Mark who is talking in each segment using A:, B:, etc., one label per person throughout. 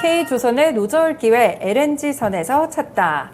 A: K조선의 노저울 기회 LNG선에서 찾다.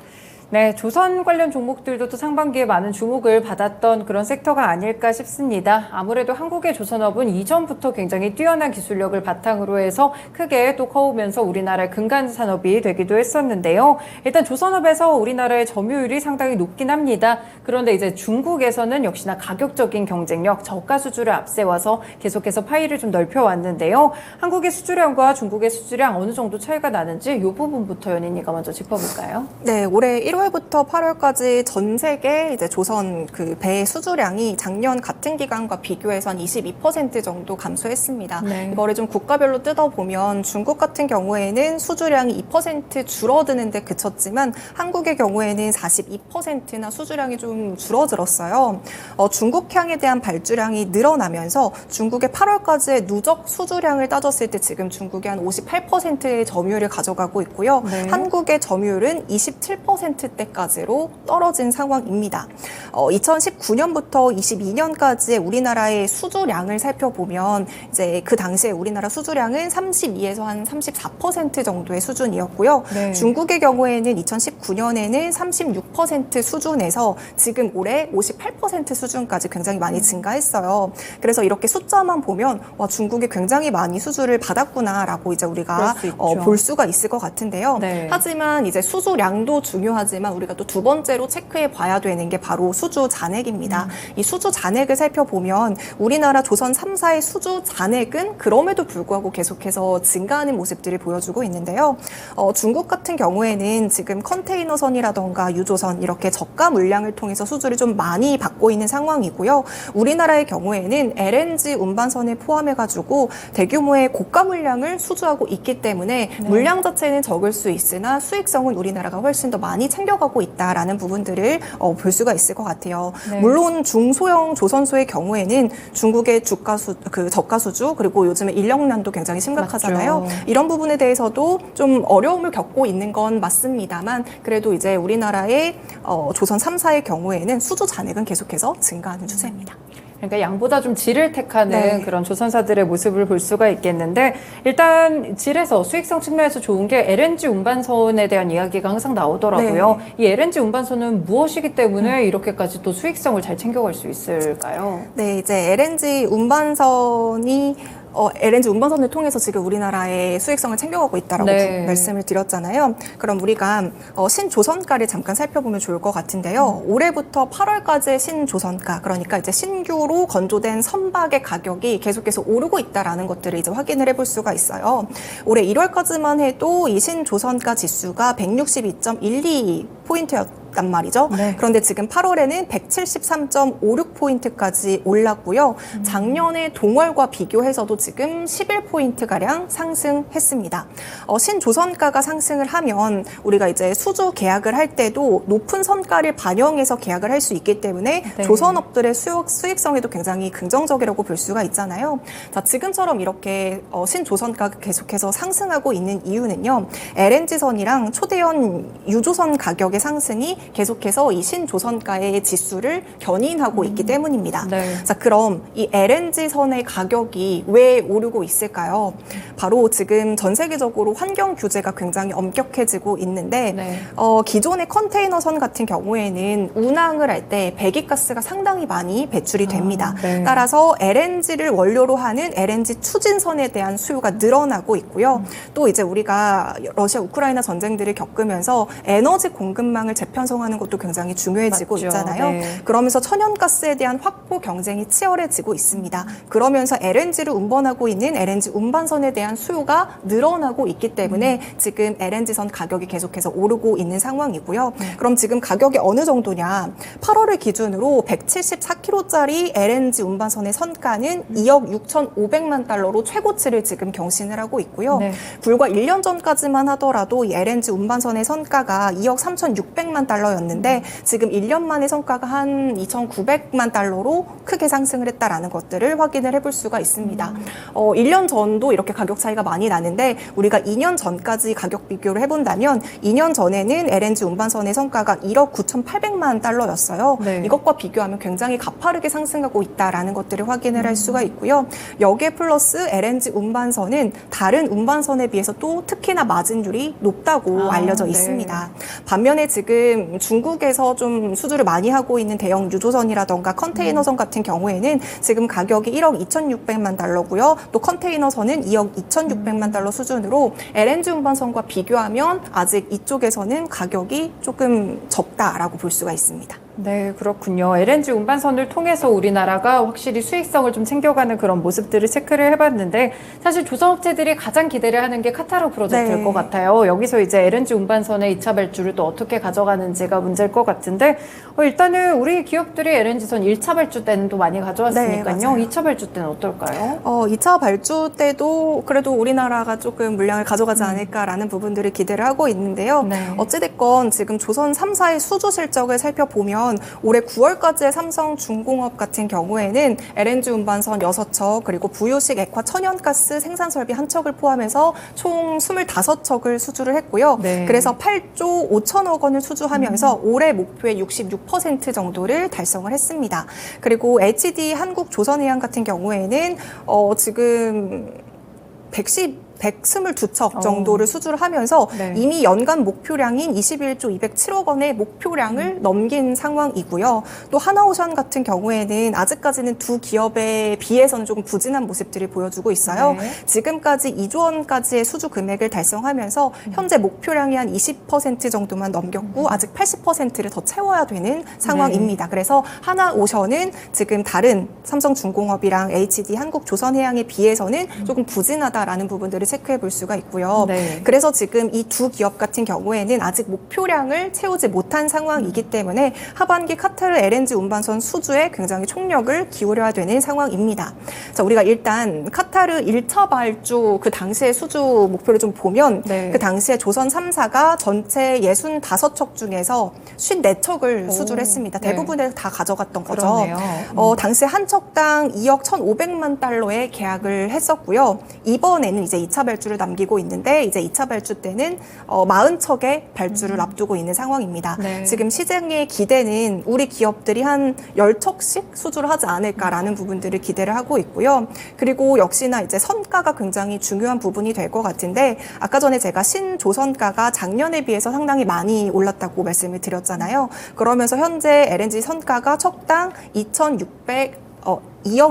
A: 네, 조선 관련 종목들도 또 상반기에 많은 주목을 받았던 그런 섹터가 아닐까 싶습니다. 아무래도 한국의 조선업은 이전부터 굉장히 뛰어난 기술력을 바탕으로 해서 크게 또 커오면서 우리나라의 근간 산업이 되기도 했었는데요. 일단 조선업에서 우리나라의 점유율이 상당히 높긴 합니다. 그런데 이제 중국에서는 역시나 가격적인 경쟁력, 저가 수주를 앞세워서 계속해서 파이를 좀 넓혀왔는데요. 한국의 수주량과 중국의 수주량 어느 정도 차이가 나는지 이 부분부터 연인이가 먼저 짚어볼까요?
B: 네, 올해 1월부터 8월까지 전 세계 이제 조선 그 배 수주량이 작년 같은 기간과 비교해서 한 22% 정도 감소했습니다.
A: 네.
B: 이거를 좀 국가별로 뜯어보면 중국 같은 경우에는 수주량이 2% 줄어드는데 그쳤지만 한국의 경우에는 42%나 수주량이 좀 줄어들었어요. 중국향에 대한 발주량이 늘어나면서 중국의 8월까지의 누적 수주량을 따졌을 때 지금 중국이 한 58%의 점유율을 가져가고 있고요.
A: 네.
B: 한국의 점유율은 27%대까지로 떨어진 상황입니다. 2019년부터 22년까지의 우리나라의 수주량을 살펴보면 이제 그 당시에 우리나라 수주량은 32에서 한 34% 정도의 수준이었고요.
A: 네.
B: 중국의 경우에는 2019년에는 36% 수준에서 지금 올해 58% 수준까지 굉장히 많이 증가했어요. 그래서 이렇게 숫자만 보면 와, 중국이 굉장히 많이 수주를 받았구나라고 이제 우리가 볼 수가 있을 것 같은데요.
A: 네.
B: 하지만 이제 수주량도 중요하지만 우리가 또 두 번째로 체크해 봐야 되는 게 바로 수주 잔액입니다. 이 수주 잔액을 살펴보면 우리나라 조선 3사의 수주 잔액은 그럼에도 불구하고 계속해서 증가하는 모습들을 보여주고 있는데요. 중국 같은 경우에는 지금 컨테이너선이라던가 유조선 이렇게 저가 물량을 통해서 수주를 좀 많이 받고 있는 상황이고요. 우리나라의 경우에는 LNG 운반선을 포함해가지고 대규모의 고가 물량을 수주하고 있기 때문에 물량 자체는 적을 수 있으나 수익성은 우리나라가 훨씬 더 많이 챙겨가고 있다라는 부분들을 볼 수가 있을 것 같아요.
A: 네.
B: 물론 중소형 조선소의 경우에는 중국의 저가 수주 그리고 요즘에 인력난도 굉장히 심각하잖아요.
A: 맞죠.
B: 이런 부분에 대해서도 좀 어려움을 겪고 있는 건 맞습니다만 그래도 이제 우리나라의 조선 3사의 경우에는 수주 잔액은 계속해서 증가하는 추세입니다.
A: 그러니까 양보다 좀 질을 택하는
B: 네.
A: 그런 조선사들의 모습을 볼 수가 있겠는데 일단 질에서 수익성 측면에서 좋은 게 LNG 운반선에 대한 이야기가 항상 나오더라고요. 이 LNG 운반선은 무엇이기 때문에 이렇게까지 또 수익성을 잘 챙겨갈 수 있을까요?
B: 네, 이제 LNG 운반선이 LNG 운반선을 통해서 지금 우리나라의 수익성을 챙겨가고 있다라고
A: 네.
B: 말씀을 드렸잖아요. 그럼 우리가 신조선가를 잠깐 살펴보면 좋을 것 같은데요. 올해부터 8월까지의 신조선가, 그러니까 이제 신규로 건조된 선박의 가격이 계속해서 오르고 있다라는 것들을 이제 확인을 해볼 수가 있어요. 올해 1월까지만 해도 이 신조선가 지수가 162.12포인트였단 말이죠.
A: 네.
B: 그런데 지금 8월에는 173.56포인트까지 올랐고요. 작년에 동월과 비교해서도 지금 11포인트가량 상승했습니다. 신조선가가 상승을 하면 우리가 이제 수주 계약을 할 때도 높은 선가를 반영해서 계약을 할 수 있기 때문에
A: 네.
B: 조선업들의 수익성에도 굉장히 긍정적이라고 볼 수가 있잖아요. 자, 지금처럼 이렇게 신조선가가 계속해서 상승하고 있는 이유는요. LNG선이랑 초대형 유조선 가격의 상승이 계속해서 이 신조선가의 지수를 견인하고 있기 때문입니다.
A: 네.
B: 자, 그럼 이 LNG선의 가격이 왜 오르고 있을까요? 바로 지금 전 세계적으로 환경 규제가 굉장히 엄격해지고 있는데
A: 네.
B: 기존의 컨테이너선 같은 경우에는 운항을 할 때 배기가스가 상당히 많이 배출이 됩니다.
A: 네.
B: 따라서 LNG를 원료로 하는 LNG 추진선에 대한 수요가 늘어나고 있고요. 또 이제 우리가 러시아 우크라이나 전쟁들을 겪으면서 에너지 공급망을 재편성하는 것도 굉장히 중요해지고
A: 맞죠.
B: 있잖아요.
A: 네.
B: 그러면서 천연가스에 대한 확보 경쟁이 치열해지고 있습니다. 그러면서 LNG를 운반하고 있는 LNG 운반선에 대한 수요가 늘어나고 있기 때문에 지금 LNG선 가격이 계속해서 오르고 있는 상황이고요. 그럼 지금 가격이 어느 정도냐? 8월을 기준으로 174kg짜리 LNG 운반선의 선가는 2억 6,500만 달러로 최고치를 지금 경신을 하고 있고요.
A: 네.
B: 불과 1년 전까지만 하더라도 이 LNG 운반선의 선가가 2억 3,600만 달러 달러였는데 지금 1년 만에 성과가 한 2,900만 달러로 크게 상승을 했다라는 것들을 확인을 해볼 수가 있습니다. 1년 전도 이렇게 가격 차이가 많이 나는데 우리가 2년 전까지 가격 비교를 해본다면 2년 전에는 LNG 운반선의 성과가 1억 9,800만 달러였어요.
A: 네.
B: 이것과 비교하면 굉장히 가파르게 상승하고 있다라는 것들을 확인을 할 수가 있고요. 여기에 플러스 LNG 운반선은 다른 운반선에 비해서 또 특히나 마진율이 높다고 알려져
A: 네.
B: 있습니다. 반면에 지금 중국에서 좀 수주를 많이 하고 있는 대형 유조선이라던가 컨테이너선 같은 경우에는 지금 가격이 1억 2,600만 달러고요. 또 컨테이너선은 2억 2,600만 달러 수준으로 LNG 운반선과 비교하면 아직 이쪽에서는 가격이 조금 적다라고 볼 수가 있습니다.
A: 네, 그렇군요. LNG 운반선을 통해서 우리나라가 확실히 수익성을 좀 챙겨가는 그런 모습들을 체크를 해봤는데 사실 조선업체들이 가장 기대를 하는 게 카타르 프로젝트일
B: 네.
A: 것 같아요. 여기서 이제 LNG 운반선의 2차 발주를 또 어떻게 가져가는지가 문제일 것 같은데 일단은 우리 기업들이 LNG선 1차 발주 때는 또 많이 가져왔으니까요.
B: 네, 맞아요.
A: 2차 발주 때는 어떨까요?
B: 2차 발주 때도 그래도 우리나라가 조금 물량을 가져가지 않을까라는 부분들을 기대를 하고 있는데요.
A: 네.
B: 어찌됐건 지금 조선 3사의 수주 실적을 살펴보면 올해 9월까지의 삼성중공업 같은 경우에는 LNG 운반선 6척 그리고 부유식 액화 천연가스 생산설비 1척을 포함해서 총 25척을 수주를 했고요.
A: 네.
B: 그래서 8조 5천억 원을 수주하면서 올해 목표의 66% 정도를 달성을 했습니다. 그리고 HD 한국조선해양 같은 경우에는 지금 122척 정도를 수주를 하면서
A: 네.
B: 이미 연간 목표량인 21조 207억 원의 목표량을 넘긴 상황이고요. 또 하나오션 같은 경우에는 아직까지는 두 기업에 비해서는 조금 부진한 모습들을 보여주고 있어요.
A: 네.
B: 지금까지 2조 원까지의 수주 금액을 달성하면서 현재 목표량이 한 20% 정도만 넘겼고 아직 80%를 더 채워야 되는 상황입니다. 그래서 하나오션은 지금 다른 삼성중공업이랑 HD 한국조선해양에 비해서는 조금 부진하다라는 부분들을 체크해 볼 수가 있고요.
A: 네.
B: 그래서 지금 이 두 기업 같은 경우에는 아직 목표량을 채우지 못한 상황이기 때문에 하반기 카타르 LNG 운반선 수주에 굉장히 총력을 기울여야 되는 상황입니다. 자, 우리가 일단 카타르 1차 발주 그 당시의 수주 목표를 좀 보면
A: 네.
B: 그 당시에 조선 3사가 전체 65척 중에서 54척을 수주를 했습니다.
A: 네.
B: 대부분을 다 가져갔던 거죠.
A: 그러네요.
B: 당시에 한 척당 2억 1,500만 달러의 계약을 했었고요. 이번에는 이제 2차 발주를 남기고 있는데 이제 2차 발주 때는 40척의 발주를 앞두고 있는 상황입니다.
A: 네.
B: 지금 시장의 기대는 우리 기업들이 한 10척씩 수주를 하지 않을까라는 부분들을 기대를 하고 있고요. 그리고 역시나 이제 선가가 굉장히 중요한 부분이 될 것 같은데 아까 전에 제가 신조선가가 작년에 비해서 상당히 많이 올랐다고 말씀을 드렸잖아요. 그러면서 현재 LNG 선가가 척당 2억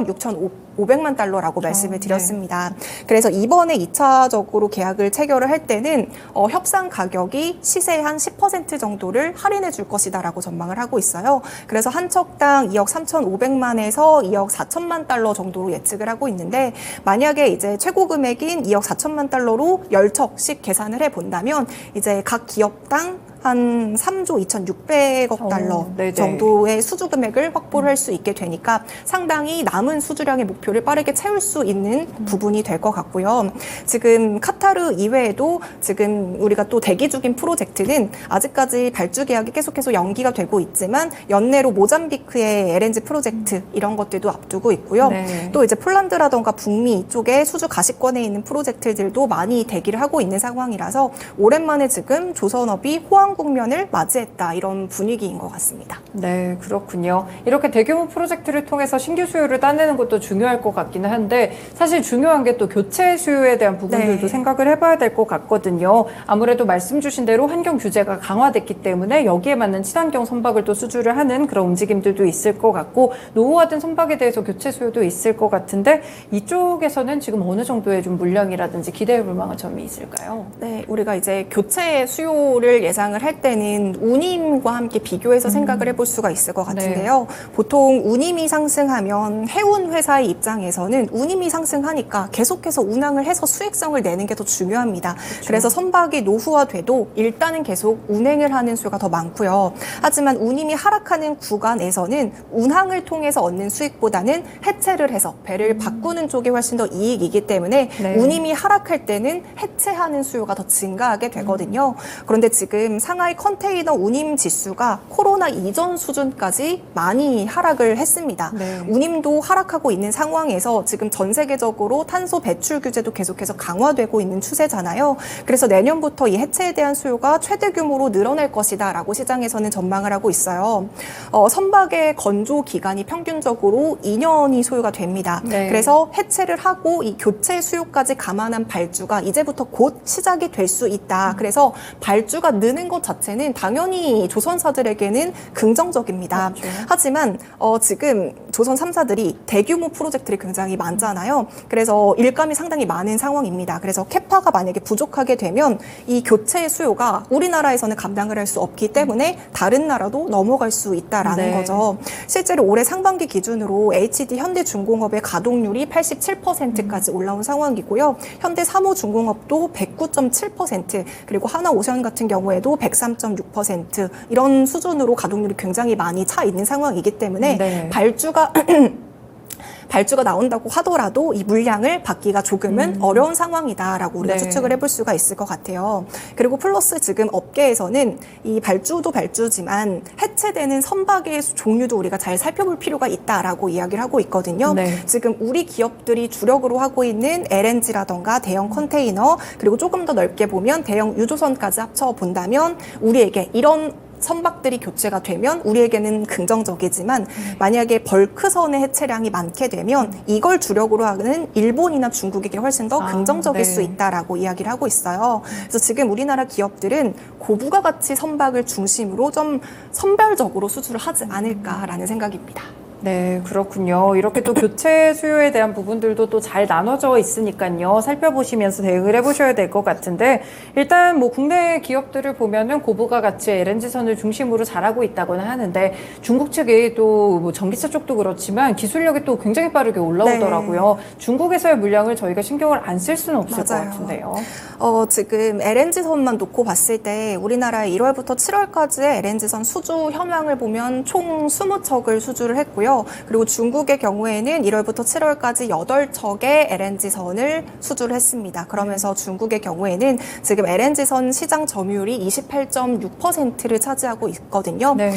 B: 6,500만 달러라고 말씀을 드렸습니다. 그래서 이번에 2차적으로 계약을 체결을 할 때는 협상 가격이 시세의 한 10% 정도를 할인해 줄 것이다라고 전망을 하고 있어요. 그래서 한 척당 2억 3,500만에서 2억 4천만 달러 정도로 예측을 하고 있는데 만약에 이제 최고 금액인 2억 4천만 달러로 10척씩 계산을 해 본다면 이제 각 기업당 한 3조 2,600억 달러
A: 네네.
B: 정도의 수주 금액을 확보를 할 수 있게 되니까 상당히 남은 수주량의 목표를 빠르게 채울 수 있는 부분이 될 것 같고요. 지금 카타르 이외에도 지금 우리가 또 대기 중인 프로젝트는 아직까지 발주 계약이 계속해서 연기가 되고 있지만 연내로 모잠비크의 LNG 프로젝트 이런 것들도 앞두고 있고요.
A: 네.
B: 또 이제 폴란드라던가 북미 쪽에 수주 가시권에 있는 프로젝트들도 많이 대기를 하고 있는 상황이라서 오랜만에 지금 조선업이 호황 국면을 맞이했다 이런 분위기인 것 같습니다.
A: 네, 그렇군요. 이렇게 대규모 프로젝트를 통해서 신규 수요를 따내는 것도 중요할 것 같기는 한데 사실 중요한 게 또 교체 수요에 대한 부분들도
B: 네.
A: 생각을 해봐야 될 것 같거든요. 아무래도 말씀 주신 대로 환경 규제가 강화됐기 때문에 여기에 맞는 친환경 선박을 또 수주를 하는 그런 움직임들도 있을 것 같고 노후화된 선박에 대해서 교체 수요도 있을 것 같은데 이쪽에서는 지금 어느 정도의 좀 물량이라든지 기대해 볼 만한 점이 있을까요?
B: 네, 우리가 이제 교체 수요를 예상을 할 때는 운임과 함께 비교해서 생각을 해볼 수가 있을 것 같은데요. 보통 운임이 상승하면 해운 회사의 입장에서는 운임이 상승하니까 계속해서 운항을 해서 수익성을 내는 게 더 중요합니다. 그래서 선박이 노후화돼도 일단은 계속 운행을 하는 수요가 더 많고요. 하지만 운임이 하락하는 구간에서는 운항을 통해서 얻는 수익보다는 해체를 해서 배를 바꾸는 쪽이 훨씬 더 이익이기 때문에
A: 네.
B: 운임이 하락할 때는 해체하는 수요가 더 증가하게 되거든요. 그런데 지금 상하이 컨테이너 운임 지수가 코로나 이전 수준까지 많이 하락을 했습니다.
A: 네.
B: 운임도 하락하고 있는 상황에서 지금 전 세계적으로 탄소 배출 규제도 계속해서 강화되고 있는 추세잖아요. 그래서 내년부터 이 해체에 대한 수요가 최대 규모로 늘어날 것이다라고 시장에서는 전망을 하고 있어요. 선박의 건조 기간이 평균적으로 2년이 소요가 됩니다.
A: 네.
B: 그래서 해체를 하고 이 교체 수요까지 감안한 발주가 이제부터 곧 시작이 될 수 있다. 그래서 발주가 느는 것 자체는 당연히 조선사들에게는 긍정적입니다.
A: 그렇죠.
B: 하지만 지금 조선 3사들이 대규모 프로젝트들이 굉장히 많잖아요. 그래서 일감이 상당히 많은 상황입니다. 그래서 캐파가 만약에 부족하게 되면 이 교체 수요가 우리나라에서는 감당을 할 수 없기 때문에 다른 나라도 넘어갈 수 있다라는
A: 네.
B: 거죠. 실제로 올해 상반기 기준으로 HD 현대중공업의 가동률이 87%까지 올라온 상황이고요. 현대사무중공업도 109.7%, 그리고 하나오션 같은 경우에도 103.6% 이런 수준으로 가동률이 굉장히 많이 차 있는 상황이기 때문에
A: 네.
B: 발주가 나온다고 하더라도 이 물량을 받기가 조금은 어려운 상황이다라고 우리가
A: 네.
B: 추측을 해볼 수가 있을 것 같아요. 그리고 플러스 지금 업계에서는 이 발주도 발주지만 해체되는 선박의 종류도 우리가 잘 살펴볼 필요가 있다라고 이야기를 하고 있거든요.
A: 네.
B: 지금 우리 기업들이 주력으로 하고 있는 LNG라던가 대형 컨테이너, 그리고 조금 더 넓게 보면 대형 유조선까지 합쳐 본다면 우리에게 이런 선박들이 교체가 되면 우리에게는 긍정적이지만 만약에 벌크선의 해체량이 많게 되면 이걸 주력으로 하는 일본이나 중국에게 훨씬 더 긍정적일
A: 네.
B: 수 있다라고 이야기를 하고 있어요. 그래서 지금 우리나라 기업들은 고부가 가치 선박을 중심으로 좀 선별적으로 수주를 하지 않을까라는 생각입니다.
A: 네, 그렇군요. 이렇게 또 교체 수요에 대한 부분들도 또 잘 나눠져 있으니까요. 살펴보시면서 대응을 해보셔야 될 것 같은데, 일단 뭐 국내 기업들을 보면은 고부가 가치 LNG선을 중심으로 잘하고 있다고는 하는데, 중국 측이 또 뭐 전기차 쪽도 그렇지만 기술력이 또 굉장히 빠르게 올라오더라고요. 네. 중국에서의 물량을 저희가 신경을 안 쓸 수는 없을
B: 맞아요.
A: 것 같은데요.
B: 지금 LNG선만 놓고 봤을 때 우리나라 1월부터 7월까지의 LNG선 수주 현황을 보면 총 20척을 수주를 했고요. 그리고 중국의 경우에는 1월부터 7월까지 8척의 LNG선을 수주를 했습니다. 그러면서 중국의 경우에는 지금 LNG선 시장 점유율이 28.6%를 차지하고 있거든요.
A: 네.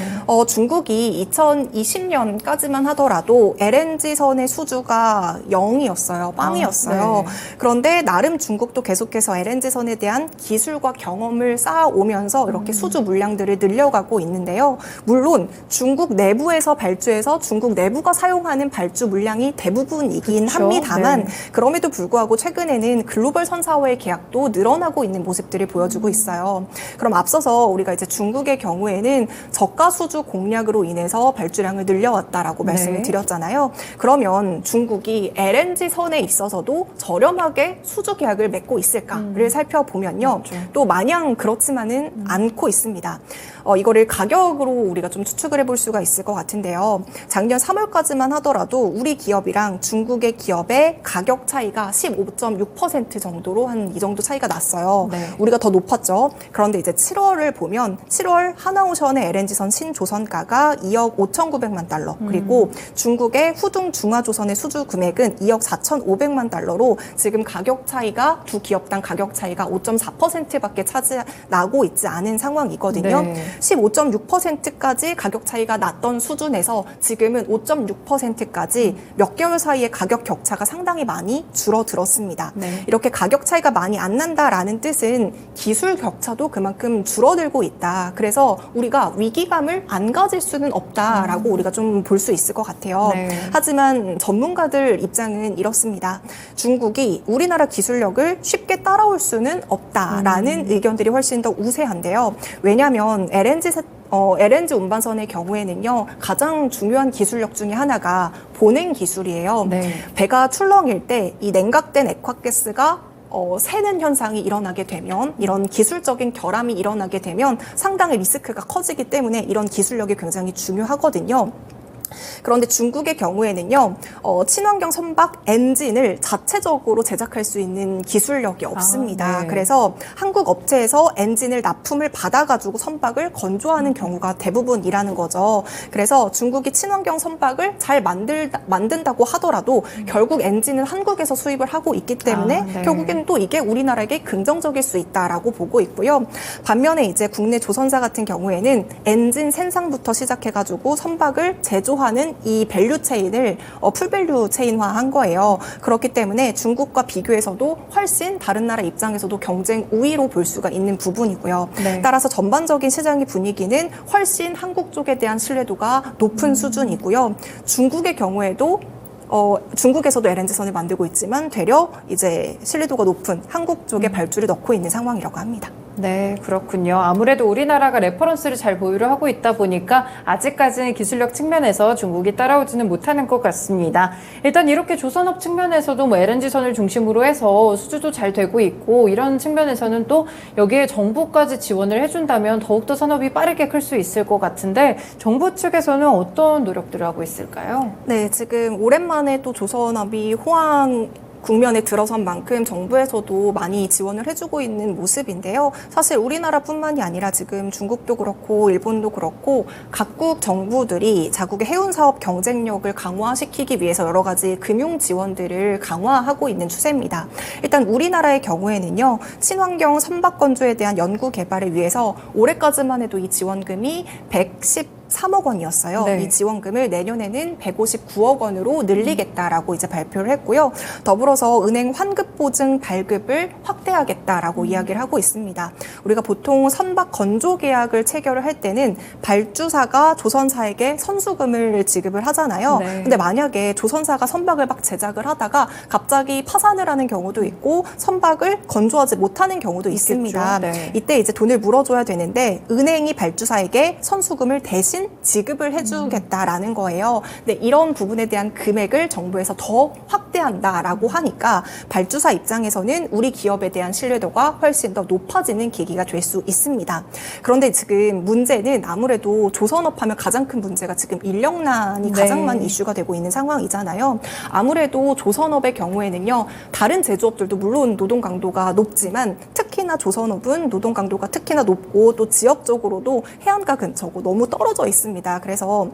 B: 중국이 2020년까지만 하더라도 LNG선의 수주가 0이었어요. 빵이었어요.
A: 네.
B: 그런데 나름 중국도 계속해서 LNG선에 대한 기술과 경험을 쌓아오면서 이렇게 수주 물량들을 늘려가고 있는데요. 물론 중국 내부에서 발주해서 중국 내부가 사용하는 발주 물량이 대부분이긴
A: 그렇죠.
B: 합니다만
A: 네.
B: 그럼에도 불구하고 최근에는 글로벌 선사와의 계약도 늘어나고 있는 모습들을 보여주고 있어요. 그럼 앞서서 우리가 이제 중국의 경우에는 저가 수주 공략으로 인해서 발주량을 늘려왔다라고 말씀을 드렸잖아요. 그러면 중국이 LNG 선에 있어서도 저렴하게 수주 계약을 맺고 있을까를 살펴보면요.
A: 그렇죠.
B: 또 마냥 그렇지만은 않고 있습니다. 이거를 가격으로 우리가 좀 추측을 해볼 수가 있을 것 같은데요. 작년 3월까지만 하더라도 우리 기업이랑 중국의 기업의 가격 차이가 15.6% 정도로 한 이 정도 차이가 났어요.
A: 네.
B: 우리가 더 높았죠. 그런데 이제 7월을 보면 7월 하나오션의 LNG선 신조선가가 2억 5,900만 달러, 그리고 중국의 후둥 중화조선의 수주 금액은 2억 4,500만 달러로 지금 가격 차이가 두 기업당 가격 차이가 5.4%밖에 나고 있지 않은 상황이거든요.
A: 네.
B: 15.6%까지 가격 차이가 났던 수준에서 지금은 5.6%까지 몇 개월 사이에 가격 격차가 상당히 많이 줄어들었습니다.
A: 네.
B: 이렇게 가격 차이가 많이 안 난다라는 뜻은 기술 격차도 그만큼 줄어들고 있다. 그래서 우리가 위기감을 안 가질 수는 없다라고 우리가 좀 볼 수 있을 것 같아요.
A: 네.
B: 하지만 전문가들 입장은 이렇습니다. 중국이 우리나라 기술력을 쉽게 따라올 수는 없다라는 의견들이 훨씬 더 우세한데요. 왜냐하면 LNG 운반선의 경우에는요, 가장 중요한 기술력 중에 하나가 보냉 기술이에요.
A: 네.
B: 배가 출렁일 때 이 냉각된 액화가스가 새는 현상이 일어나게 되면, 이런 기술적인 결함이 일어나게 되면 상당히 리스크가 커지기 때문에 이런 기술력이 굉장히 중요하거든요. 그런데 중국의 경우에는요, 친환경 선박 엔진을 자체적으로 제작할 수 있는 기술력이 없습니다.
A: 네.
B: 그래서 한국 업체에서 엔진을 납품을 받아가지고 선박을 건조하는 경우가 대부분이라는 거죠. 그래서 중국이 친환경 선박을 잘 만든다고 하더라도 결국 엔진은 한국에서 수입을 하고 있기 때문에
A: 네.
B: 결국엔 또 이게 우리나라에게 긍정적일 수 있다라고 보고 있고요. 반면에 이제 국내 조선사 같은 경우에는 엔진 생산부터 시작해가지고 선박을 제조하는 이 밸류 체인을 풀밸류 체인화한 거예요. 그렇기 때문에 중국과 비교해서도 훨씬 다른 나라 입장에서도 경쟁 우위로 볼 수가 있는 부분이고요.
A: 네.
B: 따라서 전반적인 시장의 분위기는 훨씬 한국 쪽에 대한 신뢰도가 높은 수준이고요. 중국의 경우에도 중국에서도 LNG선을 만들고 있지만 되려 이제 신뢰도가 높은 한국 쪽에 발주를 넣고 있는 상황이라고 합니다.
A: 네, 그렇군요. 아무래도 우리나라가 레퍼런스를 잘 보유를 하고 있다 보니까 아직까지는 기술력 측면에서 중국이 따라오지는 못하는 것 같습니다. 일단 이렇게 조선업 측면에서도 뭐 LNG선을 중심으로 해서 수주도 잘 되고 있고 이런 측면에서는 또 여기에 정부까지 지원을 해준다면 더욱더 산업이 빠르게 클 수 있을 것 같은데 정부 측에서는 어떤 노력들을 하고 있을까요?
B: 네, 지금 오랜만에 또 조선업이 호황 국면에 들어선 만큼 정부에서도 많이 지원을 해주고 있는 모습인데요. 사실 우리나라뿐만이 아니라 지금 중국도 그렇고 일본도 그렇고 각국 정부들이 자국의 해운 사업 경쟁력을 강화시키기 위해서 여러 가지 금융 지원들을 강화하고 있는 추세입니다. 일단 우리나라의 경우에는요, 친환경 선박 건조에 대한 연구 개발을 위해서 올해까지만 해도 이 지원금이 113억 원이었어요.
A: 네.
B: 이 지원금을 내년에는 159억 원으로 늘리겠다라고 이제 발표를 했고요. 더불어서 은행 환급 보증 발급을 확대하겠다라고 이야기를 하고 있습니다. 우리가 보통 선박 건조 계약을 체결을 할 때는 발주사가 조선사에게 선수금을 지급을 하잖아요.
A: 네.
B: 근데 만약에 조선사가 선박을 막 제작을 하다가 갑자기 파산을 하는 경우도 있고 선박을 건조하지 못하는 경우도 있습니다.
A: 네.
B: 이때 이제 돈을 물어줘야 되는데 은행이 발주사에게 선수금을 대신 지급을 해주겠다라는 거예요. 근데 이런 부분에 대한 금액을 정부에서 더 확대한다라고 하니까 발주사 입장에서는 우리 기업에 대한 신뢰도가 훨씬 더 높아지는 계기가 될 수 있습니다. 그런데 지금 문제는 아무래도 조선업 하면 가장 큰 문제가 지금 인력난이
A: 네.
B: 가장 많은 이슈가 되고 있는 상황이잖아요. 아무래도 조선업의 경우에는요, 다른 제조업들도 물론 노동 강도가 높지만 특히나 조선업은 노동 강도가 특히나 높고 또 지역적으로도 해안가 근처고 너무 떨어져 있습니다. 그래서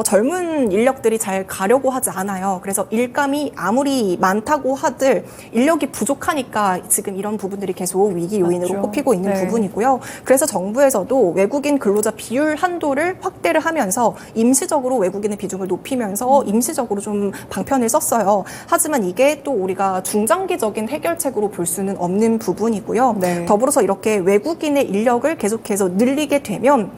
B: 젊은 인력들이 잘 가려고 하지 않아요. 그래서 일감이 아무리 많다고 하들 인력이 부족하니까 지금 이런 부분들이 계속 위기 요인으로
A: 맞죠.
B: 꼽히고 있는
A: 네.
B: 부분이고요. 그래서 정부에서도 외국인 근로자 비율 한도를 확대를 하면서 임시적으로 외국인의 비중을 높이면서 임시적으로 좀 방편을 썼어요. 하지만 이게 또 우리가 중장기적인 해결책으로 볼 수는 없는 부분이고요.
A: 네.
B: 더불어서 이렇게 외국인의 인력을 계속해서 늘리게 되면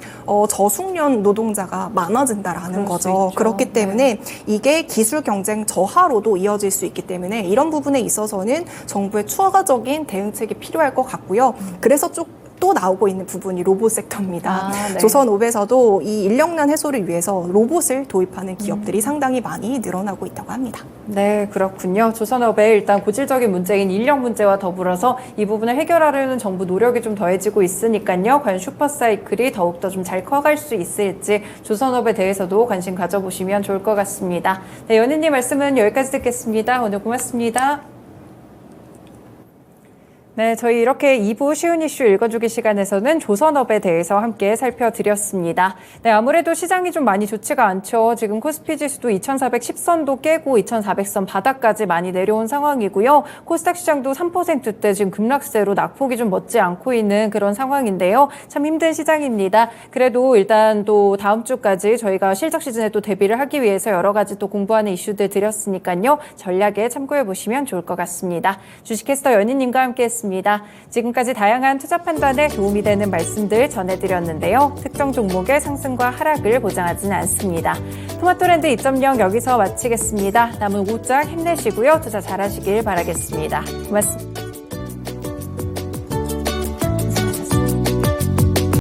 B: 저숙련 노동자가 많아진다라는
A: 그럴 수
B: 거죠.
A: 있죠.
B: 그렇기 때문에 이게 기술 경쟁 저하로도 이어질 수 있기 때문에 이런 부분에 있어서는 정부의 추가적인 대응책이 필요할 것 같고요. 그래서 또 나오고 있는 부분이 로봇 섹터입니다.
A: 네.
B: 조선업에서도 이 인력난 해소를 위해서 로봇을 도입하는 기업들이 상당히 많이 늘어나고 있다고 합니다.
A: 네, 그렇군요. 조선업의 일단 고질적인 문제인 인력 문제와 더불어서 이 부분을 해결하려는 정부 노력이 좀 더해지고 있으니까요. 과연 슈퍼사이클이 더욱더 좀 잘 커갈 수 있을지 조선업에 대해서도 관심 가져보시면 좋을 것 같습니다. 네, 연희님 말씀은 여기까지 듣겠습니다. 오늘 고맙습니다. 네, 저희 이렇게 2부 쉬운 이슈 읽어주기 시간에서는 조선업에 대해서 함께 살펴드렸습니다. 네, 아무래도 시장이 좀 많이 좋지가 않죠. 지금 코스피 지수도 2410선도 깨고 2400선 바닥까지 많이 내려온 상황이고요. 코스닥 시장도 3%대 지금 급락세로 낙폭이 좀 멋지 않고 있는 그런 상황인데요. 참 힘든 시장입니다. 그래도 일단 또 다음 주까지 저희가 실적 시즌에 또 대비를 하기 위해서 여러 가지 또 공부하는 이슈들 드렸으니까요. 전략에 참고해 보시면 좋을 것 같습니다. 주식캐스터 연희님과 함께했습니다. 지금까지 다양한 투자 판단에 도움이 되는 말씀들 전해드렸는데요. 특정 종목의 상승과 하락을 보장하지는 않습니다. 토마토랜드 2.0 여기서 마치겠습니다. 남은 5장 힘내시고요. 투자 잘하시길 바라겠습니다. 고맙습니다.